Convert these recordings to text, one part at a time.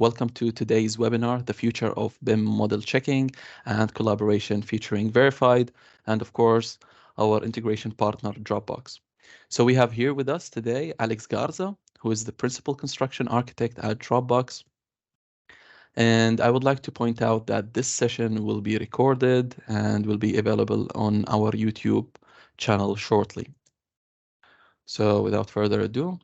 Welcome to today's webinar, The Future of BIM Model Checking and Collaboration featuring Verified, and of course, our integration partner, Dropbox. So we have here with us today, Alex Garza, who is the Principal Construction Architect at Dropbox. And I would like to point out that this session will be recorded and will be available on our YouTube channel shortly. So without further ado,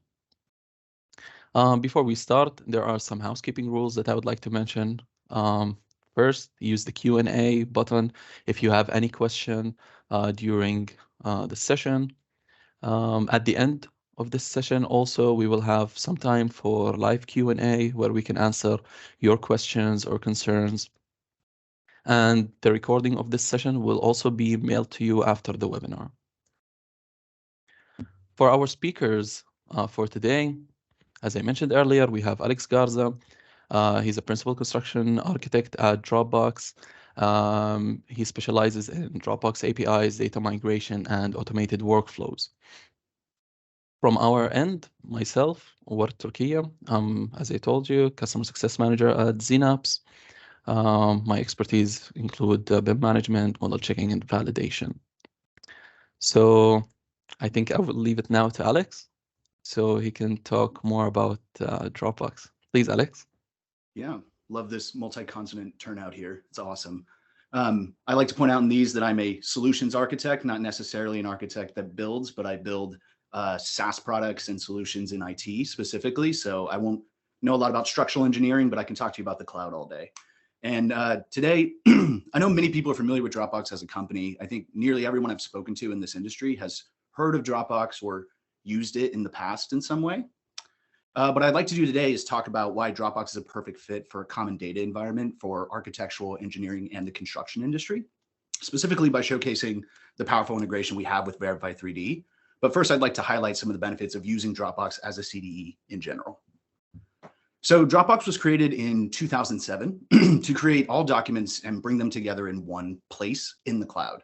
before we start, there are some housekeeping rules that I would like to mention. First, use the Q&A button if you have any question during the session. At the end of this session, also, we will have some time for live Q&A where we can answer your questions or concerns. And the recording of this session will also be mailed to you after the webinar. For our speakers for today, as I mentioned earlier, we have Alex Garza. He's a principal construction architect at Dropbox. He specializes in Dropbox APIs, data migration, and automated workflows. From our end, myself, Ward Turkiya, as I told you, customer success manager at Xinaps. My expertise include BIM management, model checking, and validation. So I think I will leave it now to Alex, so he can talk more about Dropbox. Please, Alex. Yeah, love this multi-continent turnout here. It's awesome. I like to point out in these that I'm a solutions architect, not necessarily an architect that builds, but I build SaaS products and solutions in IT specifically. So I won't know a lot about structural engineering, but I can talk to you about the cloud all day. And today, I know many people are familiar with Dropbox as a company. I think nearly everyone I've spoken to in this industry has heard of Dropbox or used it in the past in some way. What I'd like to do today is talk about why Dropbox is a perfect fit for a common data environment for architectural, engineering, and the construction industry, specifically by showcasing the powerful integration we have with Verifi3D. But first, I'd like to highlight some of the benefits of using Dropbox as a CDE in general. So Dropbox was created in 2007 to create all documents and bring them together in one place in the cloud.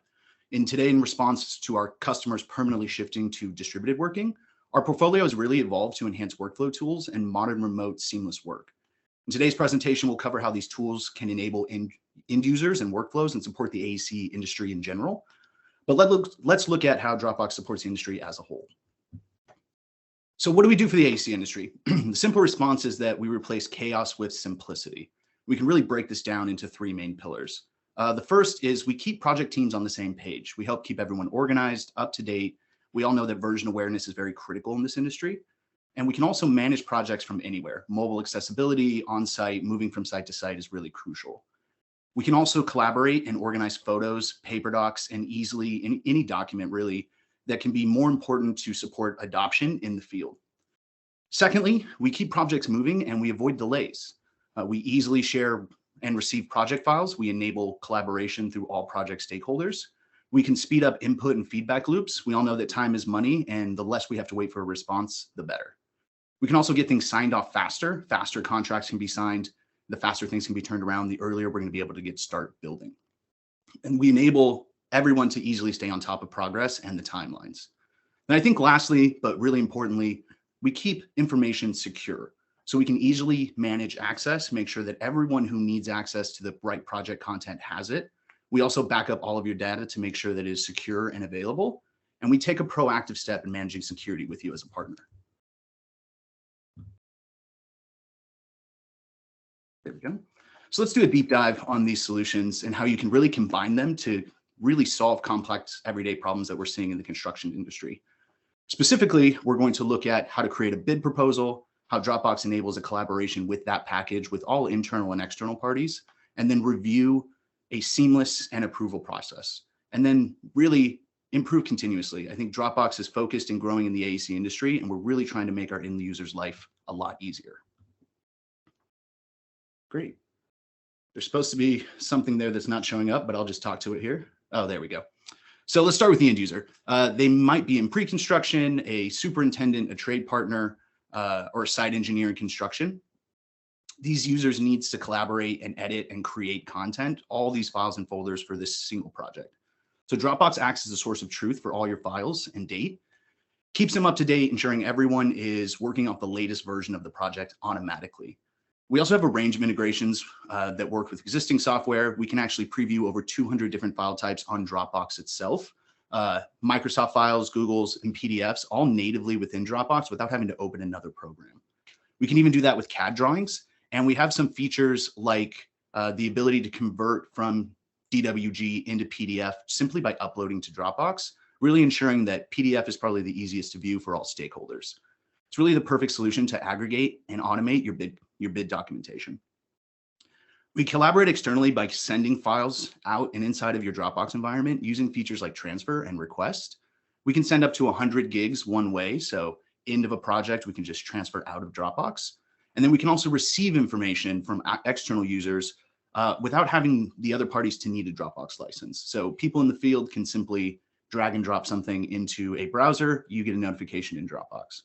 And today, in response to our customers permanently shifting to distributed working, our portfolio has really evolved to enhance workflow tools and modern remote seamless work. In today's presentation, we'll cover how these tools can enable end users and workflows and support the AEC industry in general. But let's look at how Dropbox supports the industry as a whole. So what do we do for the AEC industry? The simple response is that we replace chaos with simplicity. We can really break this down into three main pillars. The first is we keep project teams on the same page. We help keep everyone organized, up to date. We all know that version awareness is very critical in this industry. And we can also manage projects from anywhere. Mobile accessibility, on-site, moving from site to site is really crucial. We can also collaborate and organize photos, paper docs, and easily in any document really that can be more important to support adoption in the field. Secondly, we keep projects moving and we avoid delays. We easily share and receive project files. We enable collaboration through all project stakeholders. We can speed up input and feedback loops. We all know that time is money, and the less we have to wait for a response, the better. We can also get things signed off faster. Faster contracts can be signed. The faster things can be turned around, the earlier we're going to be able to start building. And we enable everyone to easily stay on top of progress and the timelines. And I think lastly, but really importantly, we keep information secure. So we can easily manage access, make sure that everyone who needs access to the right project content has it. We also back up all of your data to make sure that it is secure and available. And we take a proactive step in managing security with you as a partner. There we go. So let's do a deep dive on these solutions and how you can really combine them to really solve complex everyday problems that we're seeing in the construction industry. Specifically, we're going to look at how to create a bid proposal, how Dropbox enables a collaboration with that package with all internal and external parties, and then review a seamless and approval process, and then really improve continuously. I think Dropbox is focused in growing in the AEC industry, and we're really trying to make our end users' life a lot easier. Great. There's supposed to be something there that's not showing up, but I'll just talk to it here. Oh, there we go. So let's start with the end user. They might be in pre-construction, a superintendent, a trade partner, or a site engineer in construction. These users needs to collaborate and edit and create content, all these files and folders for this single project. So Dropbox acts as a source of truth for all your files and date, keeps them up to date, ensuring everyone is working off the latest version of the project automatically. We also have a range of integrations that work with existing software. We can actually preview over 200 different file types on Dropbox itself. Microsoft files, Google's, and PDFs, all natively within Dropbox without having to open another program. We can even do that with CAD drawings. And we have some features like the ability to convert from DWG into PDF simply by uploading to Dropbox, really ensuring that PDF is probably the easiest to view for all stakeholders. It's really the perfect solution to aggregate and automate your bid documentation. We collaborate externally by sending files out and inside of your Dropbox environment using features like transfer and request. We can send up to 100 gigs one way. So end of a project, we can just transfer out of Dropbox. And then we can also receive information from external users without having the other parties to need a Dropbox license. So people in the field can simply drag and drop something into a browser, you get a notification in Dropbox.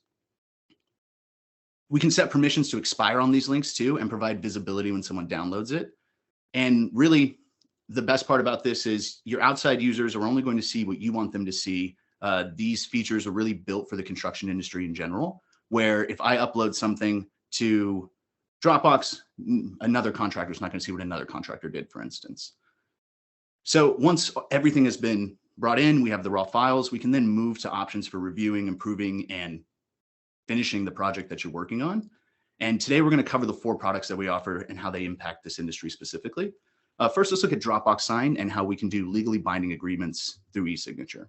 We can set permissions to expire on these links too and provide visibility when someone downloads it. And really, the best part about this is your outside users are only going to see what you want them to see. These features are really built for the construction industry in general, where if I upload something to Dropbox, another contractor is not going to see what another contractor did, for instance. So once everything has been brought in, we have the raw files, we can then move to options for reviewing, improving, and finishing the project that you're working on. And today we're going to cover the 4 products that we offer and how they impact this industry specifically. First, let's look at Dropbox Sign and how we can do legally binding agreements through e-signature.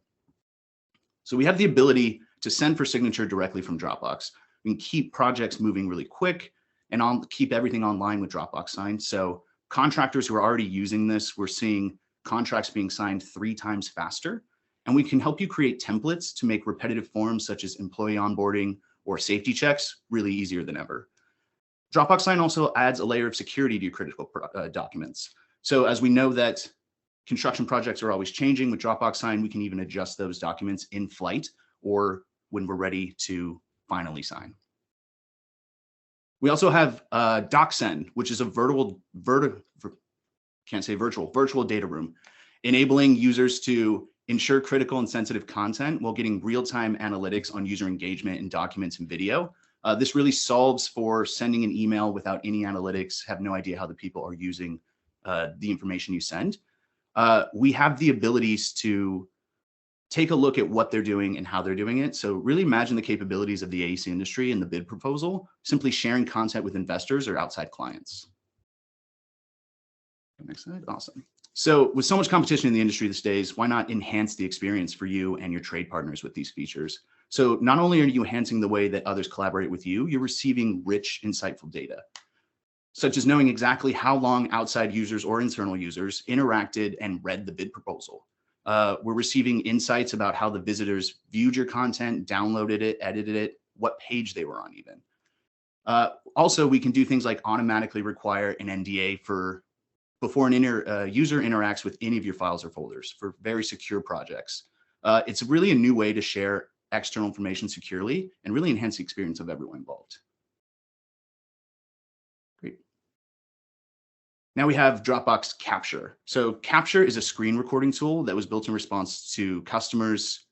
So we have the ability to send for signature directly from Dropbox. We can keep projects moving really quick and keep everything online with Dropbox Sign. So contractors who are already using this, we're seeing contracts being signed 3 times faster. And we can help you create templates to make repetitive forms such as employee onboarding or safety checks really easier than ever. Dropbox Sign also adds a layer of security to your critical documents. So as we know that construction projects are always changing, with Dropbox Sign, we can even adjust those documents in flight or when we're ready to finally sign. We also have DocSend, which is a virtual data room, enabling users to ensure critical and sensitive content while getting real-time analytics on user engagement in documents and video. This really solves for sending an email without any analytics, have no idea how the people are using the information you send. We have the abilities to take a look at what they're doing and how they're doing it. So really imagine the capabilities of the AEC industry in the bid proposal, simply sharing content with investors or outside clients. Next slide, awesome. So with so much competition in the industry these days, why not enhance the experience for you and your trade partners with these features? So not only are you enhancing the way that others collaborate with you, you're receiving rich, insightful data, such as knowing exactly how long outside users or internal users interacted and read the bid proposal. We're receiving insights about how the visitors viewed your content, downloaded it, edited it, what page they were on even. Also, we can do things like automatically require an NDA before an user interacts with any of your files or folders for very secure projects. It's really a new way to share external information securely and really enhance the experience of everyone involved. Great. Now we have Dropbox Capture. So Capture is a screen recording tool that was built in response to customers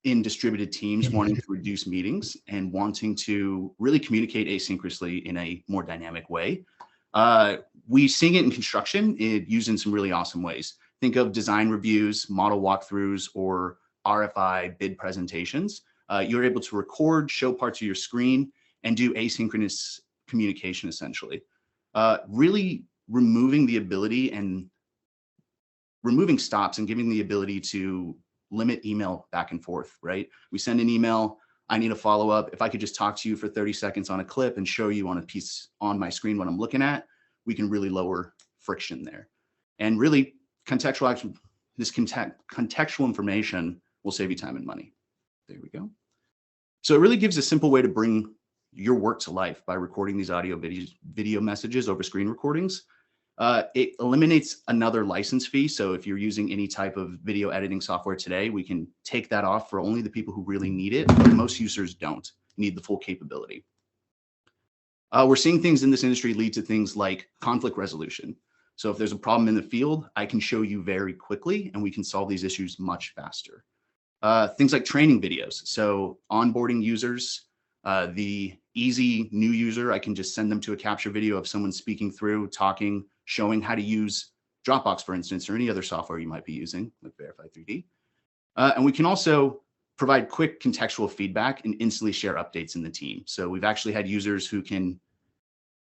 in distributed teams wanting to reduce meetings and wanting to really communicate asynchronously in a more dynamic way. We seeing it in construction, used in some really awesome ways. Think of design reviews, model walkthroughs, or RFI bid presentations. You're able to record, show parts of your screen, and do asynchronous communication essentially. Really removing the ability and removing stops and giving the ability to limit email back and forth, right? We send an email, I need a follow-up. If I could just talk to you for 30 seconds on a clip and show you on a piece on my screen what I'm looking at, we can really lower friction there. And really contextual information will save you time and money. There we go. So it really gives a simple way to bring your work to life by recording these audio video messages over screen recordings. It eliminates another license fee. So if you're using any type of video editing software today, we can take that off for only the people who really need it, but most users don't need the full capability. We're seeing things in this industry lead to things like conflict resolution. So if there's a problem in the field, I can show you very quickly and we can solve these issues much faster. Things like training videos. So onboarding users, the easy new user, I can just send them to a capture video of someone speaking through, talking, showing how to use Dropbox, for instance, or any other software you might be using, like Verifi3D. And we can also provide quick contextual feedback and instantly share updates in the team. So we've actually had users who can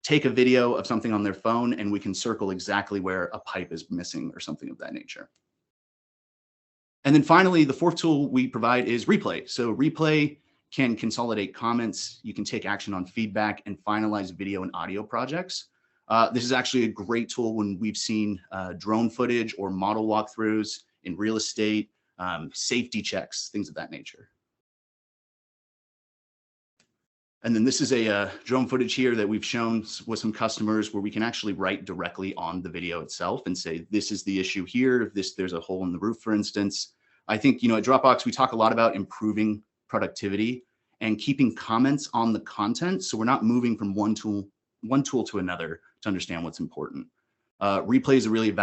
take a video of something on their phone and we can circle exactly where a pipe is missing or something of that nature. And then finally, the fourth tool we provide is Replay. So Replay can consolidate comments. You can take action on feedback and finalize video and audio projects. This is actually a great tool when we've seen drone footage or model walkthroughs in real estate, safety checks, things of that nature. And then this is a drone footage here that we've shown with some customers where we can actually write directly on the video itself and say, this is the issue here. There's a hole in the roof, for instance. I think, at Dropbox, we talk a lot about improving productivity and keeping comments on the content. So we're not moving from one tool to another to understand what's important. Replay is a really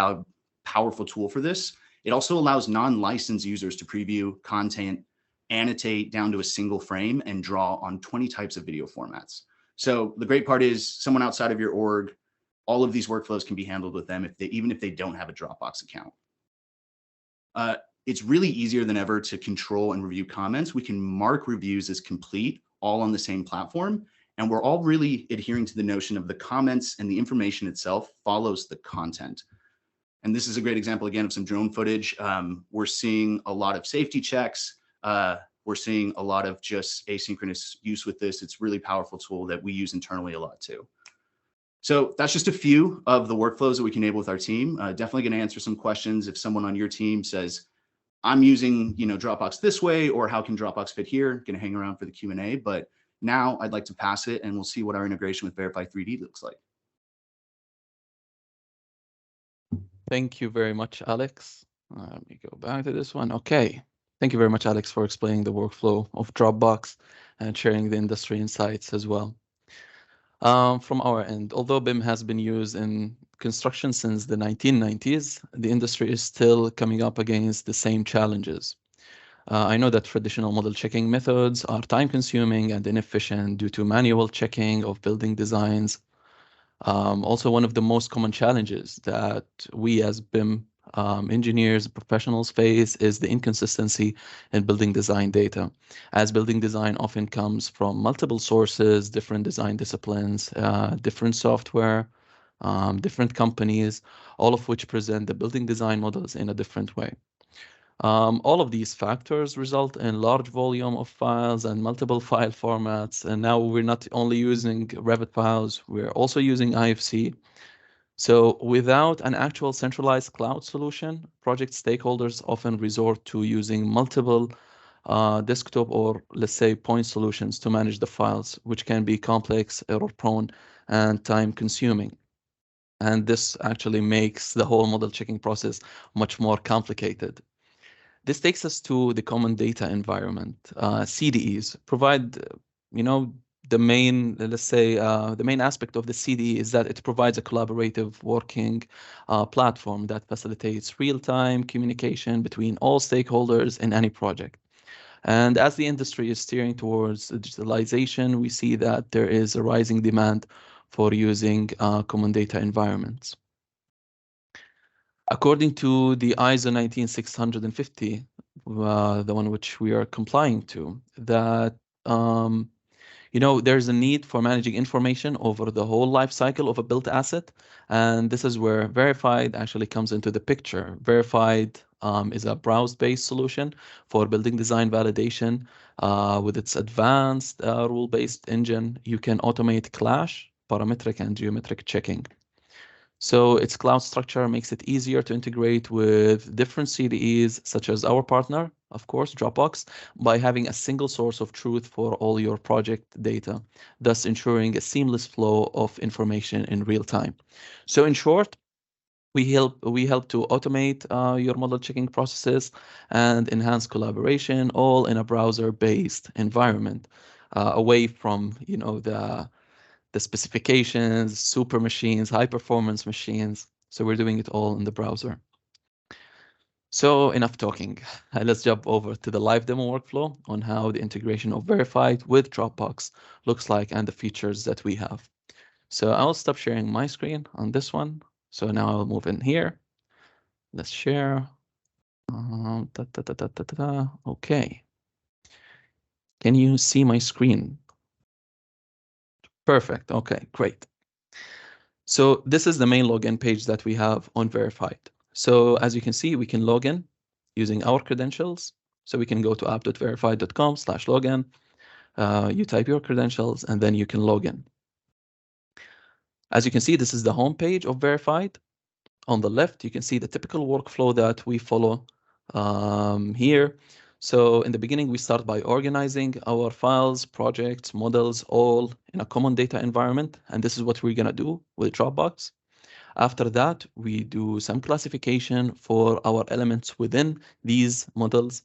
powerful tool for this. It also allows non-licensed users to preview content, annotate down to a single frame, and draw on 20 types of video formats. So the great part is someone outside of your org, all of these workflows can be handled with them even if they don't have a Dropbox account. It's really easier than ever to control and review comments. We can mark reviews as complete, all on the same platform. And we're all really adhering to the notion of the comments and the information itself follows the content. And this is a great example, again, of some drone footage. We're seeing a lot of safety checks. We're seeing a lot of just asynchronous use with this. It's a really powerful tool that we use internally a lot too. So that's just a few of the workflows that we can enable with our team. Definitely going to answer some questions if someone on your team says, I'm using Dropbox this way, or how can Dropbox fit here? Going to hang around for the Q&A, but now I'd like to pass it and we'll see what our integration with Verifi3D looks like. Thank you very much, Alex. Let me go back to this one. Okay. Thank you very much, Alex, for explaining the workflow of Dropbox and sharing the industry insights as well. From our end, although BIM has been used in construction since the 1990s, the industry is still coming up against the same challenges. I know that traditional model checking methods are time-consuming and inefficient due to manual checking of building designs. Also, one of the most common challenges that we as BIM engineers, professionals face is the inconsistency in building design data, as building design often comes from multiple sources, different design disciplines, different software, different companies, all of which present the building design models in a different way. All of these factors result in large volume of files and multiple file formats. And now we're not only using Revit files, we're also using IFC. So without an actual centralized cloud solution, project stakeholders often resort to using multiple desktop or, let's say, point solutions to manage the files, which can be complex, error-prone, and time-consuming. And this actually makes the whole model checking process much more complicated. This takes us to the common data environment. CDEs provide, the main, let's say, the main aspect of the CDE is that it provides a collaborative working platform that facilitates real-time communication between all stakeholders in any project. And as the industry is steering towards digitalization, we see that there is a rising demand for using common data environments. According to the ISO 19650, the one which we are complying to, that there's a need for managing information over the whole life cycle of a built asset, and this is where Verified actually comes into the picture. Verified is a browse-based solution for building design validation. With its advanced rule-based engine, you can automate clash, parametric, and geometric checking. So its cloud structure makes it easier to integrate with different CDEs, such as our partner, of course, Dropbox, by having a single source of truth for all your project data, thus ensuring a seamless flow of information in real time. So in short, we help to automate your model checking processes and enhance collaboration, all in a browser-based environment, away from the specifications, super machines, high performance machines. So we're doing it all in the browser. So enough talking. Let's jump over to the live demo workflow on how the integration of Verified with Dropbox looks like and the features that we have. So I'll stop sharing my screen on this one. So now I'll move in here. Let's share. Okay. Can you see my screen? Perfect. Okay, great. So this is the main login page that we have on Verified. So as you can see, we can log in using our credentials. So we can go to app.verified.com/login. You type your credentials and then you can log in. As you can see, this is the home page of Verified. On the left, you can see the typical workflow that we follow here. So in the beginning, we start by organizing our files, projects, models, all in a common data environment. And this is what we're going to do with Dropbox. After that, we do some classification for our elements within these models.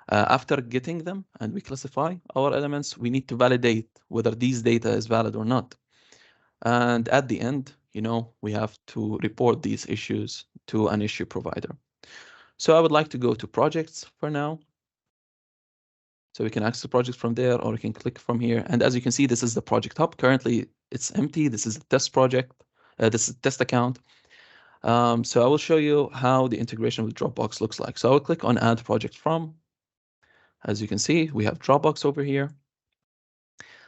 After getting them and we classify our elements, we need to validate whether these data is valid or not. And at the end, we have to report these issues to an issue provider. So I would like to go to projects for now. So we can access the project from there, or we can click from here. And as you can see, this is the project hub. Currently, it's empty. This is a test project. This is a test account. So I will show you how the integration with Dropbox looks like. So I will click on Add Project From. As you can see, we have Dropbox over here.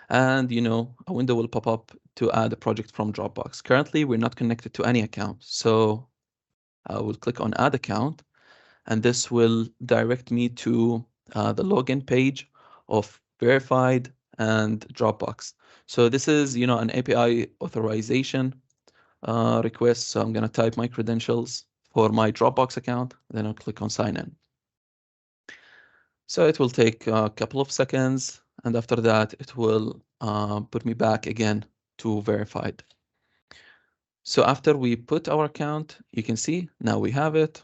And, a window will pop up to add a project from Dropbox. Currently, we're not connected to any account. So I will click on Add Account. And this will direct me to the login page of Verified and Dropbox. So this is, an API authorization request. So I'm going to type my credentials for my Dropbox account. Then I'll click on Sign In. So it will take a couple of seconds. And after that, it will put me back again to Verified. So after we put our account, you can see now we have it.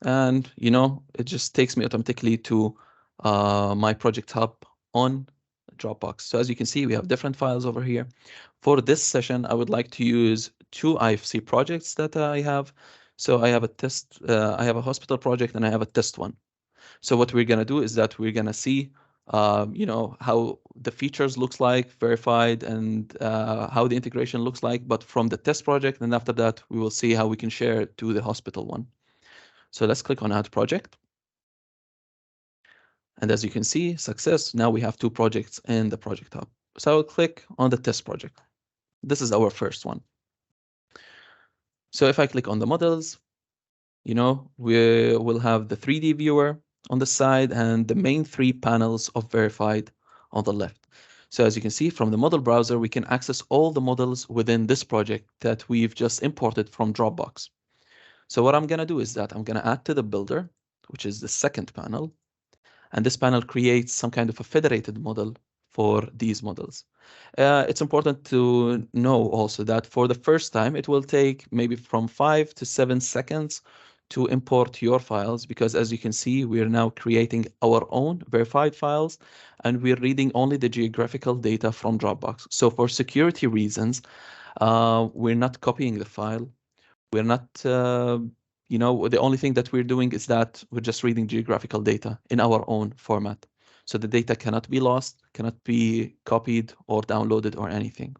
And, it just takes me automatically to my project hub on Dropbox. So as you can see, we have different files over here. For this session, I would like to use two IFC projects that I have. So I have a test, I have a hospital project and I have a test one. So what we're going to do is that we're going to see, how the features looks like, Verified, and how the integration looks like, but from the test project. And after that, we will see how we can share it to the hospital one. So let's click on Add Project. And as you can see, success. Now we have two projects in the project hub. So I'll click on the test project. This is our first one. So if I click on the models, we will have the 3D viewer on the side and the main three panels of Verified on the left. So as you can see from the model browser, we can access all the models within this project that we've just imported from Dropbox. So what I'm going to do is that I'm going to add to the builder, which is the second panel. And this panel creates some kind of a federated model for these models. It's important to know also that for the first time, it will take maybe from 5 to 7 seconds to import your files, because as you can see, we are now creating our own Verified files, and we're reading only the geographical data from Dropbox. So for security reasons, we're not copying the file. We're not, the only thing that we're doing is that we're just reading geographical data in our own format. So the data cannot be lost, cannot be copied or downloaded or anything.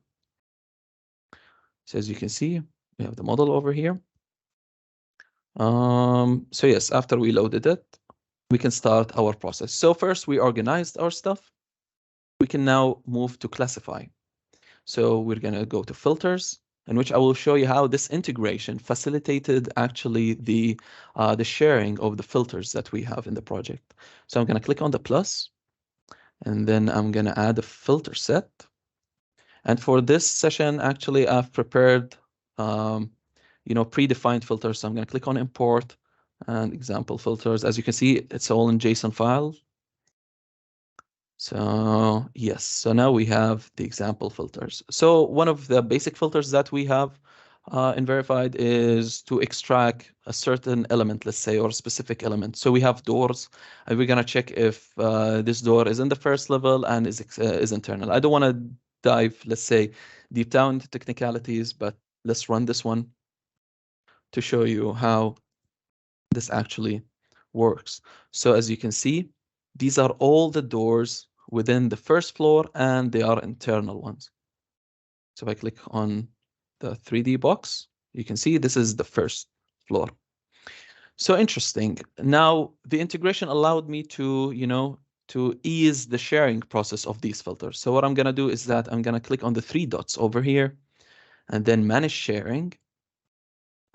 So as you can see, we have the model over here. So yes, after we loaded it, we can start our process. So first we organized our stuff. We can now move to classify. So we're going to go to filters, in which I will show you how this integration facilitated actually the sharing of the filters that we have in the project. So I'm going to click on the plus, and then I'm going to add a filter set. And for this session, actually, I've prepared predefined filters. So I'm going to click on import and example filters. As you can see, it's all in JSON file. So yes, so now we have the example filters. So one of the basic filters that we have in Verified is to extract a certain element, let's say, or a specific element. So we have doors, and we're going to check if this door is in the first level and is internal. I don't want to dive, let's say, deep down into technicalities, but let's run this one to show you how this actually works. So as you can see, these are all the doors within the first floor, and they are internal ones. So if I click on the 3D box, you can see this is the first floor. So interesting. Now the integration allowed me to, to ease the sharing process of these filters. So what I'm gonna do is that I'm gonna click on the 3 dots over here and then manage sharing.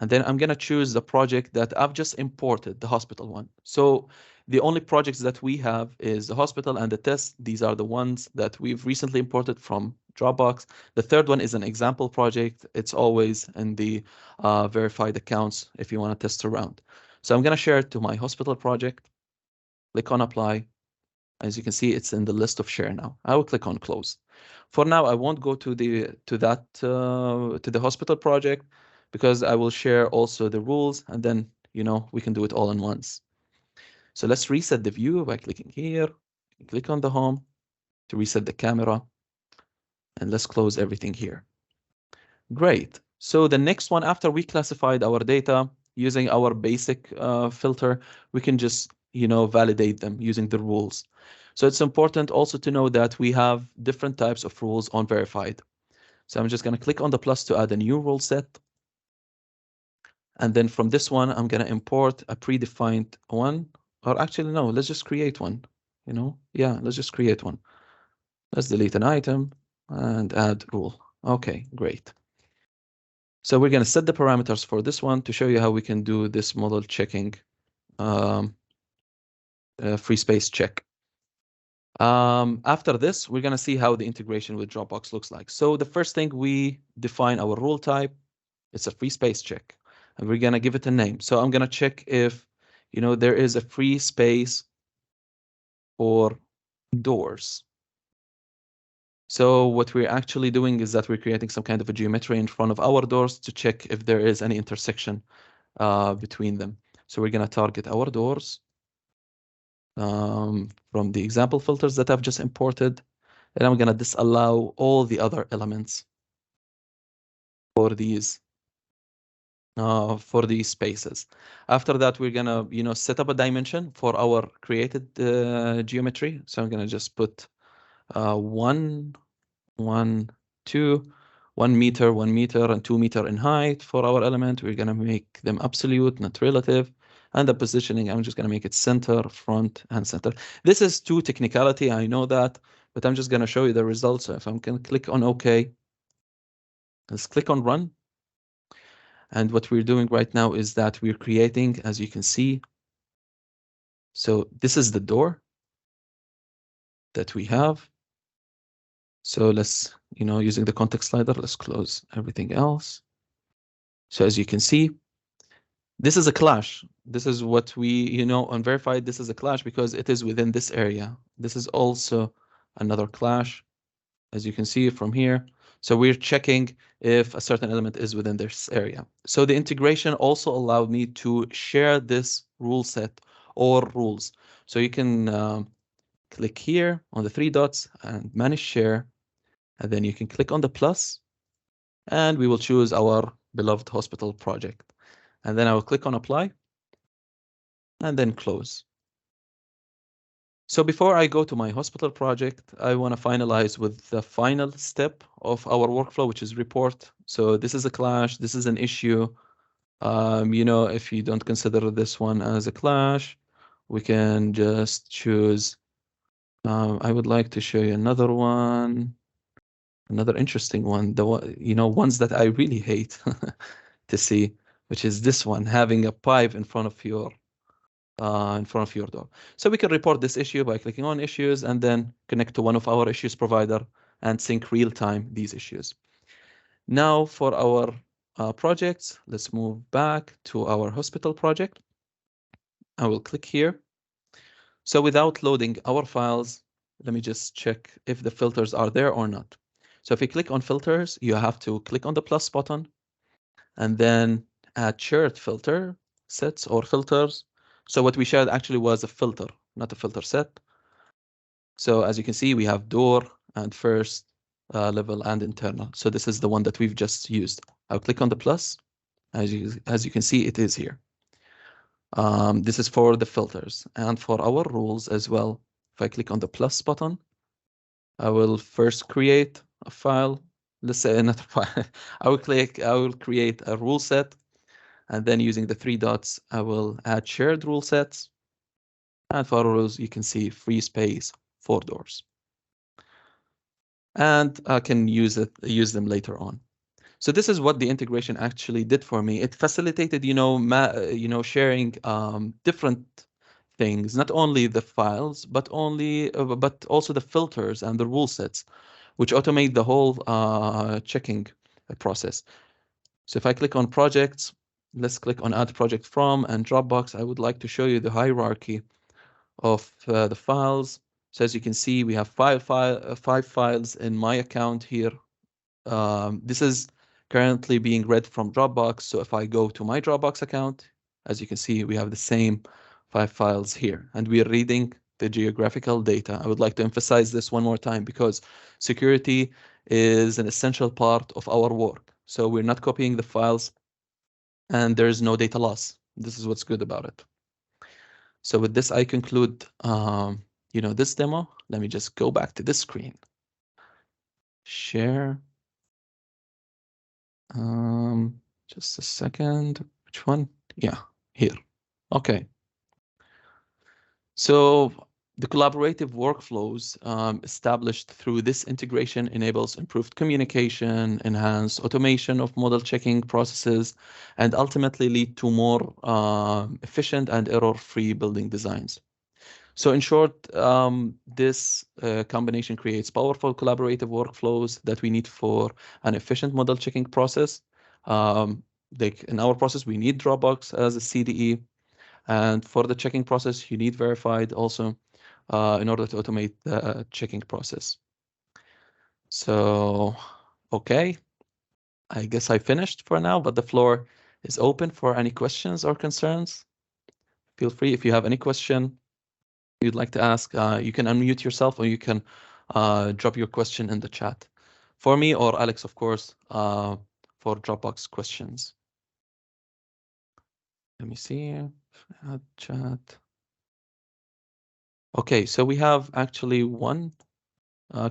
And then I'm gonna choose the project that I've just imported, the hospital one. So the only projects that we have is the hospital and the test. These are the ones that we've recently imported from Dropbox. The third one is an example project. It's always in the verified accounts if you want to test around. So I'm gonna share it to my hospital project. Click on apply. As you can see, it's in the list of share now. I will click on close. For now, I won't go to the hospital project because I will share also the rules, and then we can do it all in once. So let's reset the view by clicking here. Click on the home to reset the camera, and let's close everything here. Great. So the next one, after we classified our data using our basic filter, we can just validate them using the rules. So it's important also to know that we have different types of rules on verified. So I'm just going to click on the plus to add a new rule set. And then from this one, I'm going to import a predefined one. Or actually, no, let's just create one. Yeah, let's just create one. Let's delete an item and add rule. Okay, great. So we're going to set the parameters for this one to show you how we can do this model checking free space check. After this, we're going to see how the integration with Dropbox looks like. So the first thing, we define our rule type. It's a free space check, and we're going to give it a name. So I'm going to check if, there is a free space for doors. So what we're actually doing is that we're creating some kind of a geometry in front of our doors to check if there is any intersection between them. So we're going to target our doors from the example filters that I've just imported, and I'm going to disallow all the other elements for these spaces. After that, we're going to set up a dimension for our created geometry. So I'm going to just put 1, 1, 2, 1 meter, 1 meter, and 2 meter in height for our element. We're going to make them absolute, not relative. And the positioning, I'm just going to make it center, front, and center. This is too technicality, I know that, but I'm just going to show you the results. So if I'm going to click on OK, let's click on Run. And what we're doing right now is that we're creating, as you can see, so this is the door that we have. So let's, using the context slider, let's close everything else. So as you can see, this is a clash. This is what we, on verified, this is a clash because it is within this area. This is also another clash, as you can see from here. So we're checking if a certain element is within this area. So the integration also allowed me to share this rule set or rules. So you can click here on the 3 dots and manage share. And then you can click on the plus, and we will choose our beloved hospital project. And then I will click on apply and then close. So before I go to my hospital project, I want to finalize with the final step of our workflow, which is report. So this is a clash. This is an issue. If you don't consider this one as a clash, we can just choose. I would like to show you another one. Another interesting one, ones that I really hate to see, which is this one, having a pipe in front of your door. So we can report this issue by clicking on issues and then connect to one of our issues provider and sync real time these issues. Now for our projects, let's move back to our hospital project. I will click here. So without loading our files, let me just check if the filters are there or not. So if you click on filters, you have to click on the plus button and then add shared filter sets or filters. So what we shared actually was a filter, not a filter set. So as you can see, we have door and first level and internal. So this is the one that we've just used. I'll click on the plus. As you can see, it is here. This is for the filters and for our rules as well. If I click on the plus button, I will first create a file. Let's say another file. I will create a rule set, and then using the 3 dots, I will add shared rule sets. And for rules, you can see free space, 4 doors. And I can use them later on. So this is what the integration actually did for me. It facilitated, sharing different things, not only the files, but also the filters and the rule sets, which automate the whole checking process. So if I click on projects, let's click on add project from and Dropbox. I would like to show you the hierarchy of the files. So as you can see, we have five files in my account here. This is currently being read from Dropbox. So if I go to my Dropbox account, as you can see, we have the same 5 files here, and we are reading the geographical data. I would like to emphasize this one more time because security is an essential part of our work. So we're not copying the files and there is no data loss. This is what's good about it. So with this, I conclude, this demo. Let me just go back to this screen. Share. Just a second. Which one? Yeah, here. Okay. So the collaborative workflows established through this integration enables improved communication, enhanced automation of model checking processes, and ultimately lead to more efficient and error-free building designs. So in short, this combination creates powerful collaborative workflows that we need for an efficient model checking process. Like in our process, we need Dropbox as a CDE. And for the checking process, you need Verified also in order to automate the checking process. So, okay, I guess I finished for now, but the floor is open for any questions or concerns. Feel free if you have any question you'd like to ask, you can unmute yourself or you can drop your question in the chat. For me or Alex, of course, for Dropbox questions. Let me see, chat. Okay, so we have actually one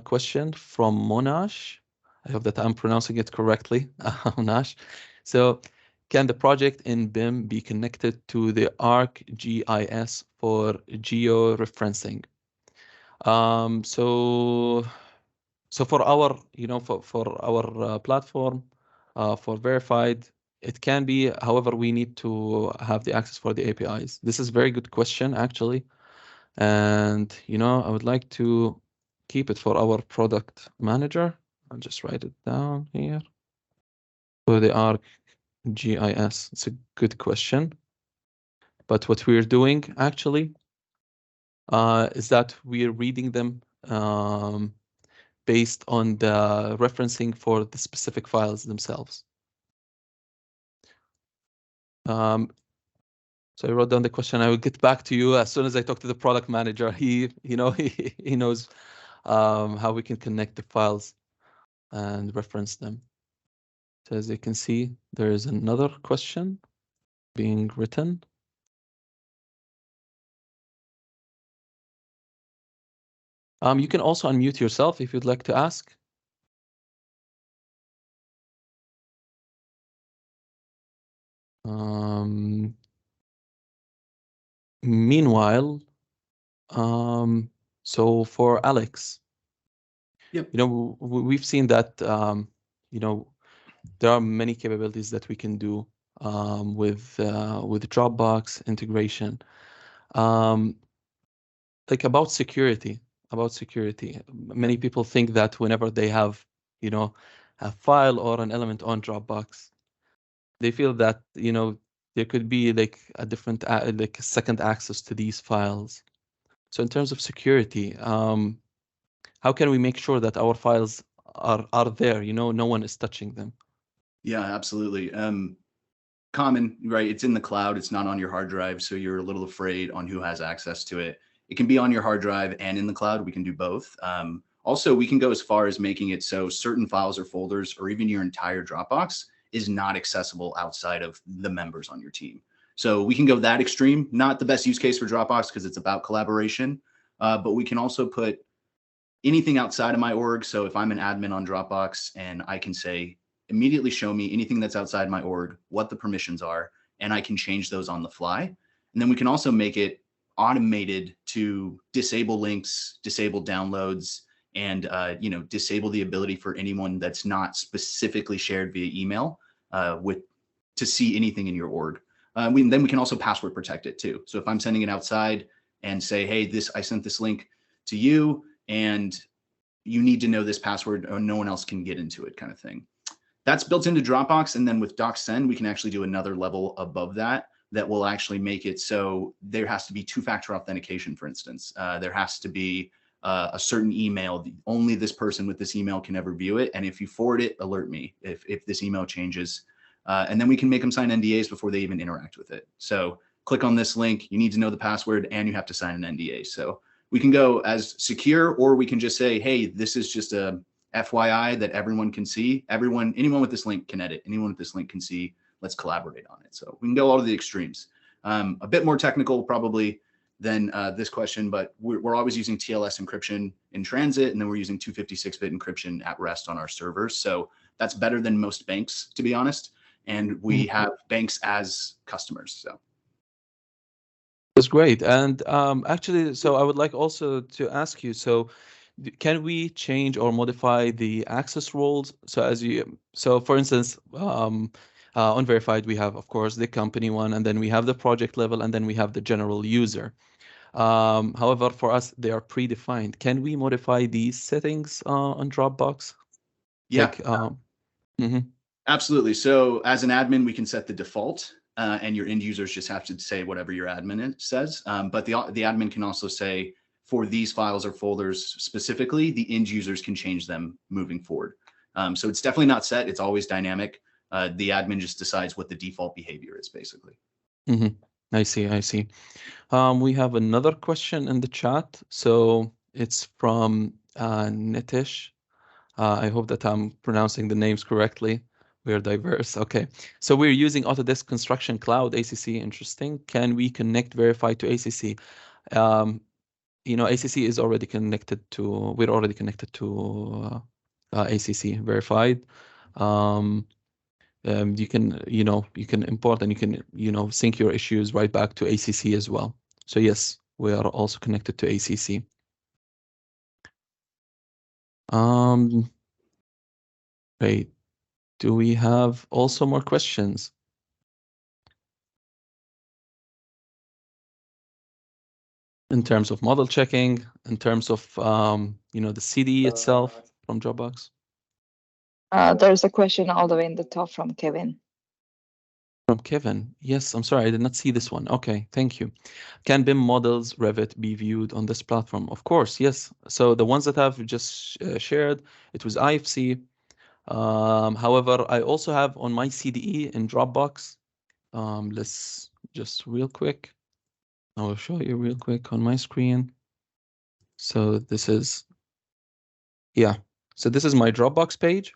question from Monash. I hope that I'm pronouncing it correctly, Monash. So, can the project in BIM be connected to the ArcGIS for georeferencing? So for our, for our platform, for Verified, it can be. However, we need to have the access for the APIs. This is a very good question, actually. And, I would like to keep it for our product manager. I'll just write it down here. For the ArcGIS, it's a good question. But what we're doing, actually, is that we're reading them based on the referencing for the specific files themselves. So I wrote down the question. I will get back to you as soon as I talk to the product manager. He knows how we can connect the files and reference them. So as you can see, there is another question being written. You can also unmute yourself if you'd like to ask. Meanwhile, so for Alex, Yep. We've seen that, there are many capabilities that we can do with Dropbox integration. Like about security, many people think that whenever they have, a file or an element on Dropbox, they feel that, there could be like a different, like a second access to these files. So in terms of security, how can we make sure that our files are there, no one is touching them? Yeah, absolutely. Common, right? It's in the cloud. It's not on your hard drive. So you're a little afraid on who has access to it. It can be on your hard drive and in the cloud. We can do both. Also, we can go as far as making it so certain files or folders or even your entire Dropbox is not accessible outside of the members on your team. So we can go that extreme. Not the best use case for Dropbox because it's about collaboration, but we can also put anything outside of my org. So if I'm an admin on Dropbox and I can say, immediately show me anything that's outside my org, what the permissions are, and I can change those on the fly. And then we can also make it automated to disable links, disable downloads, and disable the ability for anyone that's not specifically shared via email to see anything in your org. Then we can also password protect it too. So if I'm sending it outside and say, hey, I sent this link to you and you need to know this password or no one else can get into it, kind of thing. That's built into Dropbox. And then with DocSend, we can actually do another level above that will actually make it so there has to be two-factor authentication, for instance. There has to be a certain email. Only this person with this email can ever view it. And if you forward it, alert me if this email changes. And then we can make them sign NDAs before they even interact with it. So click on this link, you need to know the password and you have to sign an NDA. So we can go as secure, or we can just say, hey, this is just a FYI that everyone can see. Anyone with this link can edit. Anyone with this link can see. Let's collaborate on it. So we can go all to the extremes. A bit more technical probably than this question, but we're always using TLS encryption in transit, and then we're using 256-bit encryption at rest on our servers. So that's better than most banks, to be honest. And we have banks as customers. So that's great. And actually, so I would like also to ask you, so can we change or modify the access roles? So for instance, on Verified, we have, of course, the company one, and then we have the project level, and then we have the general user. However, for us, they are predefined. Can we modify these settings on Dropbox? Yeah, absolutely. So as an admin, we can set the default. And your end users just have to say whatever your admin says. But the admin can also say, for these files or folders specifically, the end users can change them moving forward. So it's definitely not set. It's always dynamic. The admin just decides what the default behavior is, basically. I see. We have another question in the chat. So it's from Nitish. I hope that I'm pronouncing the names correctly. We're diverse. Okay. So we're using Autodesk Construction Cloud, ACC. Interesting. Can we connect Verify to ACC? ACC is already connected to, we're already connected to ACC Verified. You can import and you can, sync your issues right back to ACC as well. So yes, we are also connected to ACC. Great. Do we have also more questions? In terms of model checking, in terms of, the CD itself from Dropbox? There's a question all the way in the top from Kevin. From Kevin. Yes, I'm sorry, I did not see this one. Okay, thank you. Can BIM models Revit be viewed on this platform? Of course, yes. So the ones that I've just shared, it was IFC. However, I also have on my CDE in Dropbox. Let's just real quick. I will show you real quick on my screen. So this is, so this is my Dropbox page.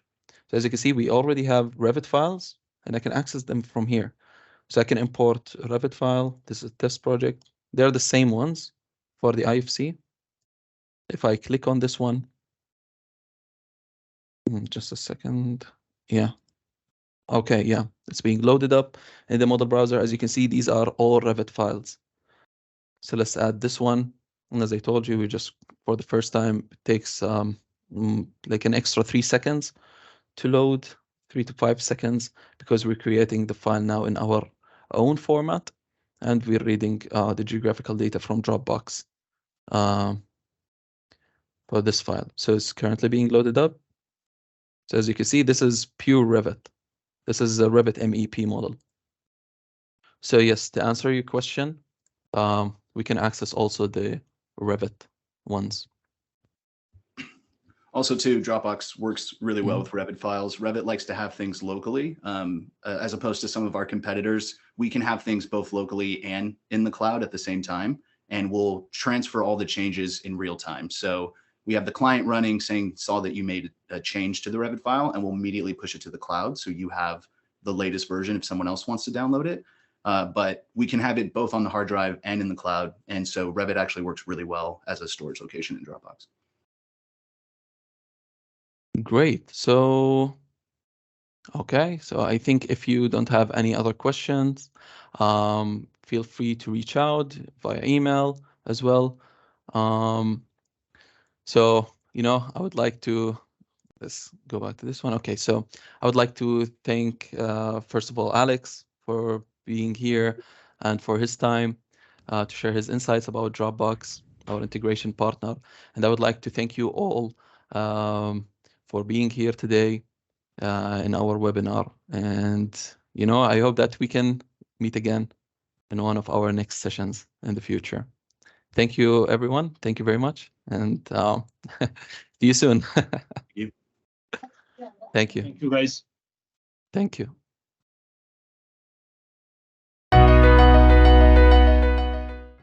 So as you can see, we already have Revit files and I can access them from here. So I can import a Revit file. This is a test project. They're the same ones for the IFC. If I click on this one, just a second. Yeah. Okay, yeah, it's being loaded up in the model browser. As you can see, these are all Revit files. So let's add this one. And as I told you, we just, for the first time, it takes like an extra 3 seconds to load, 3 to 5 seconds, because we're creating the file now in our own format. And we're reading the geographical data from Dropbox for this file. So it's currently being loaded up. So as you can see, this is pure Revit. This is a Revit MEP model. So yes, to answer your question, we can access also the Revit ones. Also, too, Dropbox works really well with Revit files. Revit likes to have things locally, as opposed to some of our competitors. We can have things both locally and in the cloud at the same time, and we'll transfer all the changes in real time. So we have the client running saying, saw that you made a change to the Revit file, and we'll immediately push it to the cloud. So you have the latest version if someone else wants to download it. but we can have it both on the hard drive and in the cloud. And so Revit actually works really well as a storage location in Dropbox. Great. So, okay. So I think if you don't have any other questions, feel free to reach out via email as well. So, I would like to, let's go back to this one. Okay, so I would like to thank, first of all, Alex for being here and for his time to share his insights about Dropbox, our integration partner. And I would like to thank you all for being here today in our webinar. And, I hope that we can meet again in one of our next sessions in the future. Thank you, everyone. Thank you very much. And see you soon. you. Thank you. Thank you, guys. Thank you.